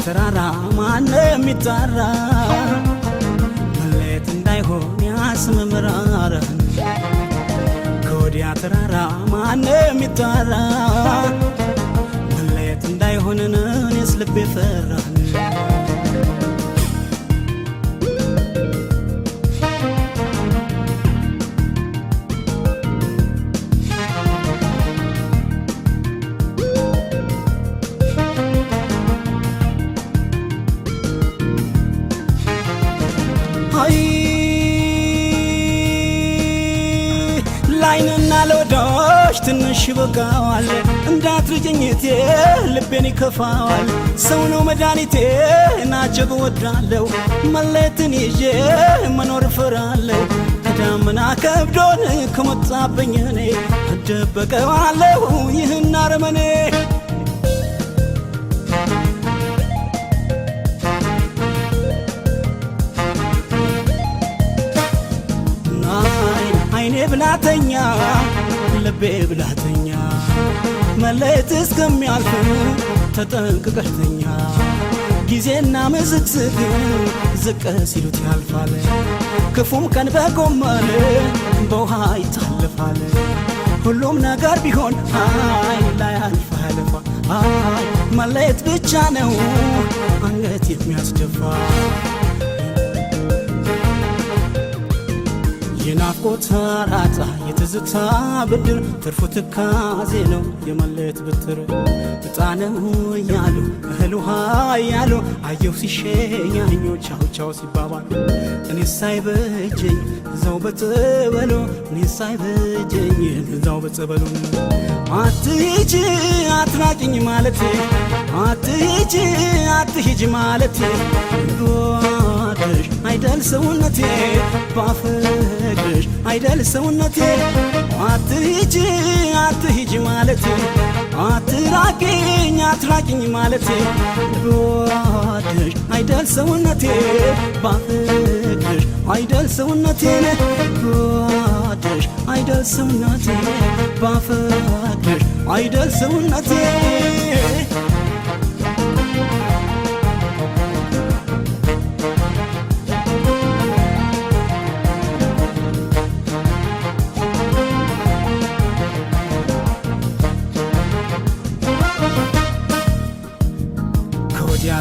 ተራራ ማንም ይጣራ መለየት እንዳይሆን ያስመምራራ ከወዲያ ተራራ ማንም ይጣራ መለየት እንዳይሆን እኔስ ልቤ ፈራ ላይንና ለወዳሽ ትንሽ በቃዋል እንዳትርጅኝቴ ልቤን ይከፋዋል ሰው ነው መድኃኒቴ ናጀብ ወዳለው መለየትን ይዤ መኖር እፈራለሁ ከዳመና ከብዶን ከመጣብኝ እኔ እደበቀዋለሁ ይህን አረመኔ አይኔ ብላተኛ ልቤ ብላተኛ መለየት እስከሚያልፍ ተጠንቅቀተኛ ጊዜና መዝግዝግ ዝቅ ሲሉት ያልፋል ክፉም ቀን በጎመን በውሃ ይታለፋል ሁሉም ነገር ቢሆን አይ ላይ አልፋ ያለፋ አይ መለየት ብቻ ነው አንገት የሚያስደፋ የናፍቆት አራጣ የትዝታ ብድር ትርፉ ትካዜ ነው የመለየት ብትር እጣነው እያሉ እህል ውሃ እያሉ አየሁ ሲሸኛኞ ቻው ቻው ሲባባል እኔስ ሳይበጀኝ እዛው በጸበሉ እኔስ ሳይበጀኝ እዛው በጸበሉ አትሂጂ አትራቂኝ ማለቴ አትሂጂ አትሂጂ ማለቴ ወደሽ አይደል ሰውነቴ ባፈቅርሽ አይደል ሰውነቴ አትሂጂ አትሂጂ ማለቴ አትራቂኝ አትራቂኝ ማለቴ ወደሽ አይደል ሰውነቴ ባፈቅርሽ አይደል ሰውነቴ ወደሽ አይደል ሰውነቴ ባፈቅርሽ አይደል ሰውነቴ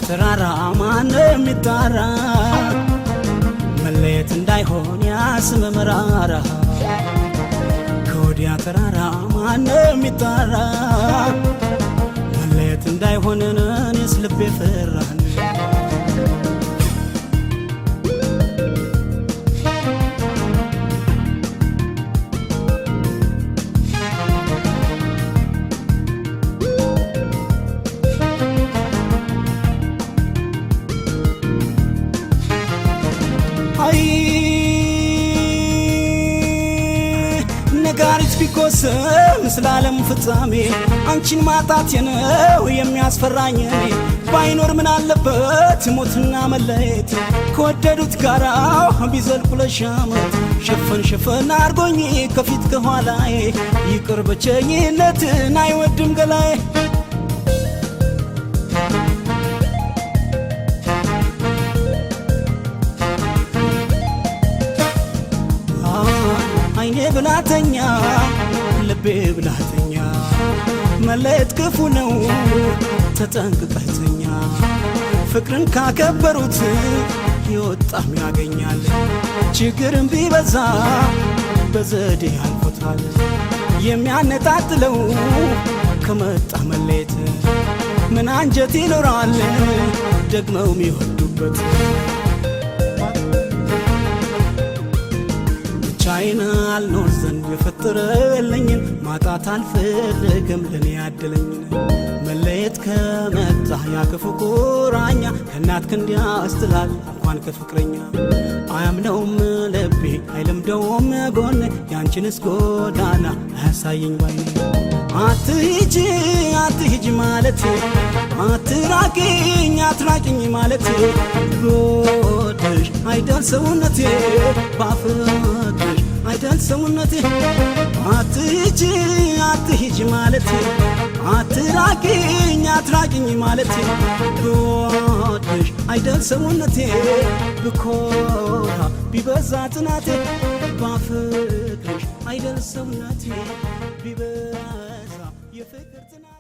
ተራራ ማንም ይጣራ መለየት እንዳይሆን ያስመምራራ ከወዲያ ተራራ ማንም ይጣራ መለየት እንዳይሆን እኔስ ልቤ ፈራ ነጋሪት ቢኮስም ስላለም ፍጻሜ አንቺን ማጣት ነው የሚያስፈራኝ ባይኖር ምን አለበት ሞትና መለየት ከወደዱት ጋራ ቢዘልቁ ለሻመት ሸፈን ሸፈን አርጎኝ ከፊት ከኋላዬ ይቅር ብቸኝነትን አይወድም ገላዬ አይኔ ብላተኛ ልቤ ብላተኛ መለየት ክፉ ነው ተጠንቅቀተኛ ፍቅርን ካከበሩት ይወጣም ያገኛል ችግርን ቢበዛ በዘዴ ያልፎታል የሚያነጣጥለው ከመጣ መለየት ምን አንጀት ይኖራል ደግመው የሚወዱበት ቻይና አልኖር ዘንድ የፈጠረልኝን ማጣት አልፈልግም ለኔ ያደለኝን መለየት ከመጣ ያክፉ ቁራኛ ከእናት ክንድ ያስትላል እንኳን ከፍቅረኛ አያምነውም ልቤ አይለምደውም ጎኔ ያንቺንስ ጎዳና አያሳየኝ ባይኔ አትሂጂ አትሂጂ ማለቴ አትራቂኝ አትራቂኝ ማለቴ ወደሽ አይደል ሰውነቴ ባፈቅርሽ አይደል ሰውነቴ አትሂጂ አትሂጂ ማለቴ አትራቂኝ ማለቴ ብወድሽ አይደል ሰውነቴ ብኮራ ቢበዛ ጥናቴ ባፍቅርሽ አይደል ሰውነቴ ቢበዛ የፍቅር ጥናቴ